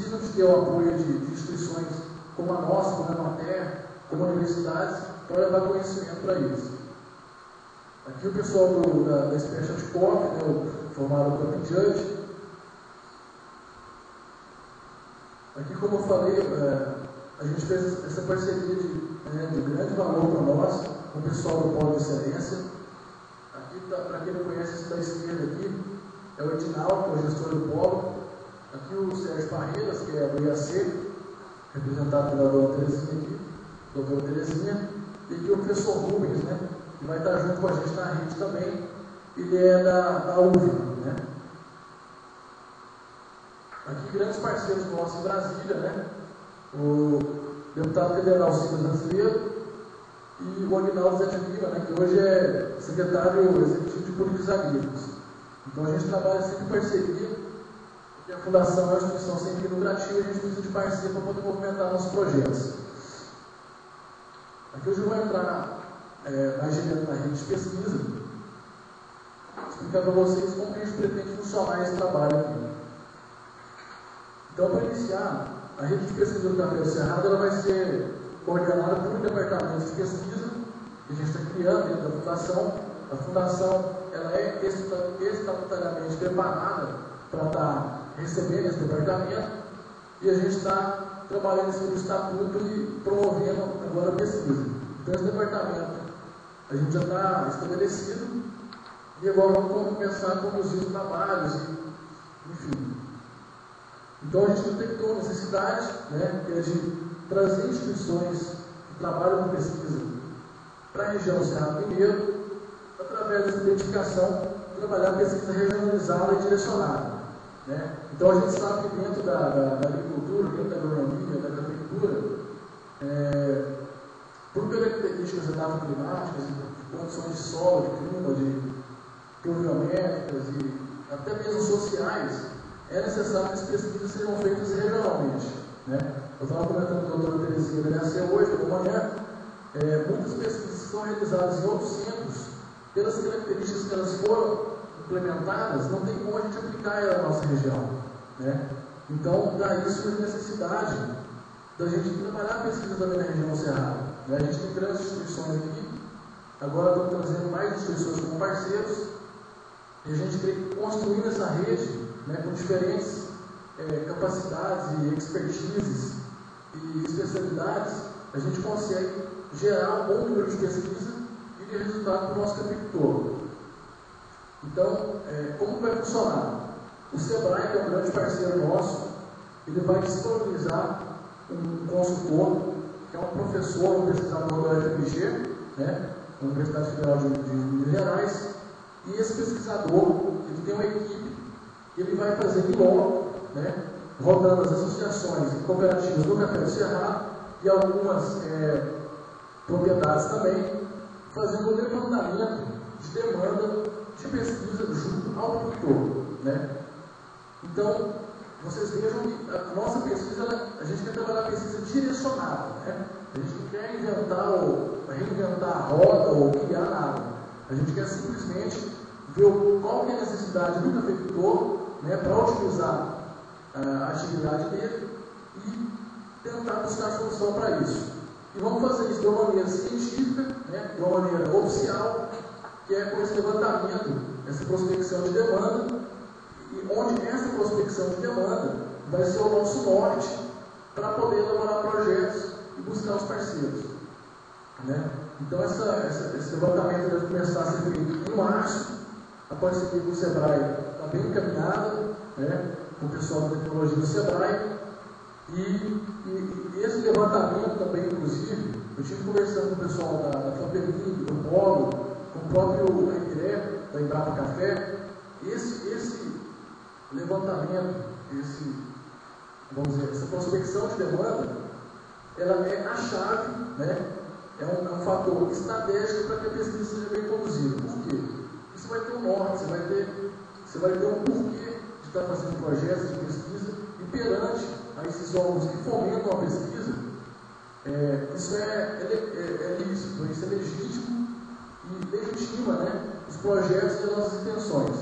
de ter o apoio de instituições como a nossa, como a Emater, como universidades, para levar conhecimento para eles. Aqui o pessoal da Specialty Coffee, né, formado pelo Coffee Judge. Aqui, como eu falei, a gente fez essa parceria de grande valor para nós, com o pessoal do Polo de Excelência. Aqui, para quem não conhece, esse da esquerda aqui, é o Edinaldo, que é o gestor do Polo. Aqui o Sérgio Parreiras, que é do IAC, representado pela doutora Terezinha aqui, doutora Terezinha. E aqui o professor Rubens, né, que vai estar junto com a gente na rede também. Ele é da UFBA, né? Aqui grandes parceiros nossos em Brasília, né? O deputado federal Silas Brasileiro e o Aguinaldo Zé de Lima, né, que hoje é secretário executivo de Políticas Agrícolas. Então a gente trabalha sempre em parceria, porque a Fundação é uma instituição sem fim lucrativo e a gente precisa de parceria para poder movimentar nossos projetos. Aqui hoje eu vou entrar mais direto na rede de pesquisa, explicar para vocês como que a gente pretende funcionar esse trabalho aqui. Então, para iniciar, a rede de pesquisa do Café do Cerrado ela vai ser coordenada por um departamento de pesquisa que a gente está criando dentro da Fundação. A Fundação ela é estatutariamente preparada para estar recebendo esse departamento e a gente está trabalhando sobre o estatuto e promovendo agora a pesquisa. Então, esse departamento a gente já está estabelecido e agora vamos começar a conduzir os trabalhos, enfim. Então a gente detectou a necessidade, né, que é de trazer instituições que trabalham com pesquisa para a região do Cerrado Mineiro, através dessa identificação, trabalhar pesquisa regionalizada e direcionada. Né? Então a gente sabe que dentro da agricultura, dentro da agronomia, da cafeicultura, por características edafoclimáticas, de condições de solo, de clima, de pluviométricas e até mesmo sociais, é necessário que as pesquisas sejam feitas regionalmente. Né? Eu estava comentando com a doutora Terezinha da IAC hoje, pela manhã, muitas pesquisas que são realizadas em outros centros, pelas características que elas foram implementadas, não tem como a gente aplicar ela na nossa região. Né? Então, daí surge a necessidade da gente trabalhar a pesquisa também na região do Cerrado. Né? A gente tem grandes instituições aqui, agora estamos trazendo mais instituições como parceiros, e a gente tem que construir essa rede, né, com diferentes capacidades e expertises e especialidades, a gente consegue gerar um bom número de pesquisa e de resultado para o nosso cafeicultor. Então, como vai funcionar? O SEBRAE, que é um grande parceiro nosso, ele vai disponibilizar um consultor, que é um professor, um pesquisador da UFMG, né, Universidade Federal de Minas Gerais, e esse pesquisador, ele tem uma equipe, ele vai fazer em loco, né, rodando as associações e cooperativas do Café do Cerrado e algumas propriedades também, fazendo o levantamento de demanda de pesquisa junto ao produtor. Né? Então, vocês vejam que a nossa pesquisa, a gente quer trabalhar a pesquisa direcionada. Né? A gente não quer reinventar a roda ou criar nada. A gente quer simplesmente ver qual que é a necessidade do cafeicultor, né, para otimizar a atividade dele e tentar buscar solução para isso. E vamos fazer isso de uma maneira científica, né, de uma maneira oficial, que é com esse levantamento, essa prospecção de demanda, e onde essa prospecção de demanda vai ser o nosso norte para poder elaborar projetos e buscar os parceiros. Né? Então esse levantamento deve começar a ser feito em março. A parceria com o SEBRAE está bem encaminhada, né, com o pessoal da tecnologia do SEBRAE, e esse levantamento também, inclusive, eu estive conversando com o pessoal da FAPEMIG, do Polo, com o próprio André, da Embrapa Café. Esse levantamento, vamos dizer, essa prospecção de demanda, ela é a chave, né, é um fator estratégico para que a pesquisa seja bem conduzida. Por quê? Você vai ter um norte, você vai ter um porquê de estar fazendo projetos de pesquisa, e perante a esses órgãos que fomentam a pesquisa, isso é lícito, isso é legítimo e legitima, né, os projetos e as nossas intenções.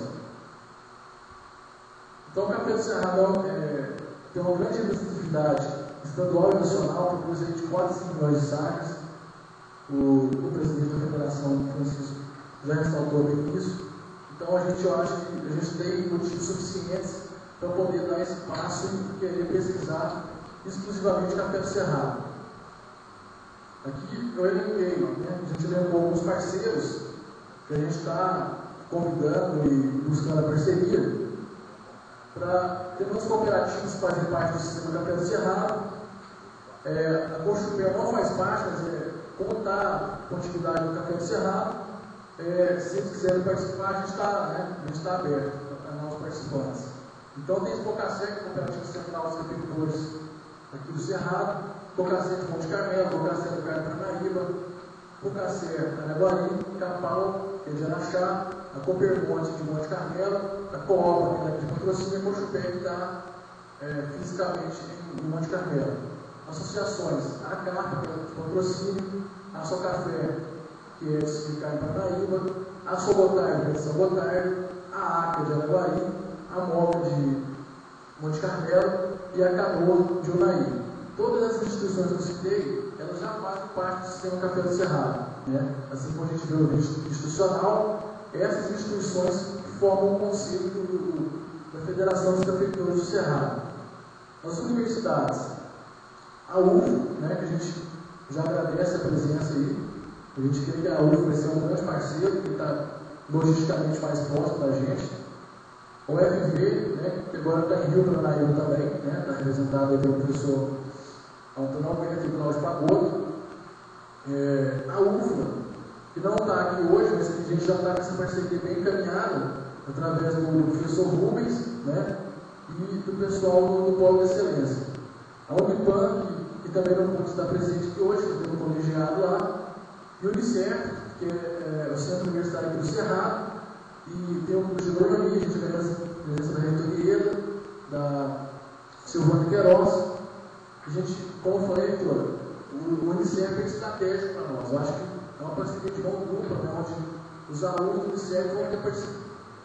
Então, o Café do Cerrado tem uma grande representatividade estadual e nacional, que produz de 4 a 5 milhões de sacas. O presidente da federação, Francisco, já ressaltou bem isso. Então, eu acho que a gente tem motivos suficientes para poder dar espaço e querer pesquisar exclusivamente café do Cerrado. Aqui eu elenquei, né? A gente elencou alguns parceiros que a gente está convidando e buscando a parceria para ter umas cooperativas que fazem parte do sistema Café do Cerrado. A Cochupé não faz parte, mas como está a continuidade do Café do Cerrado, se eles quiserem participar, a gente está aberto para novos participantes. Então tem Cocacé, que é a Cooperativa Central dos Cafeicultores aqui do Cerrado, Cocacé de Monte Carmelo, Cocacé do Carmo Paranaíba, Cocacé Araguari, Capau, que é de Araxá, a Coopermonte de Monte Carmelo, a Coopa, que é de Patrocínio, e a Cochupé, que está fisicamente em Monte Carmelo. Associações, a Carpa, que é de Patrocínio, a Só Café, que é de Sicai em Paranaíba, a Sobotar, que é de São Gotardo, a ACA de Araguari, a MOVA de Monte Carmelo e a Canoa de Unaí. Todas as instituições que eu citei, elas já fazem parte do sistema Café do Cerrado. Né? Assim como a gente vê o vídeo institucional, essas instituições formam o conselho da Federação dos Cafeicultores do Cerrado. As universidades, a UFO, né, que a gente já agradece a presença aí, a gente crê que a UFO vai ser um grande parceiro, que está logisticamente mais próximo da gente. O FV, né, que agora está em Rio Paranaíba também, está representado aí pelo professor Antônio Alberto e Cláudio Pagotto. A UFLA, que não está aqui hoje, mas que a gente já está com essa parceria bem encaminhada, através do professor Rubens, né, e do pessoal do Polo de Excelência. A Unipan, que também não pode estar presente aqui hoje, que tem um colegiado lá, e o UNICEF, que é o Centro Universitário aqui do Cerrado, e tem um curso de agronomia, a gente tem a presença da reitorieta, da Silvana Queiroz. A gente, como eu falei, o UNICEF é estratégico para nós. Eu acho que é uma parceria de bom grupo, né, onde os alunos do UNICEF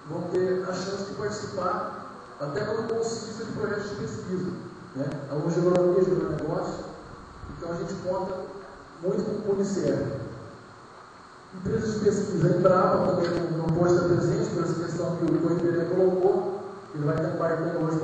vão ter a chance de participar até como bolsista de projetos de pesquisa. Né? Alunos de agronomia, de agronegócio. Então a gente conta muito com o UNICEF. Empresas de pesquisa, a Embrapa também não pode estar presente por essa questão que o Ribeirão colocou, ele vai estar embarcando hoje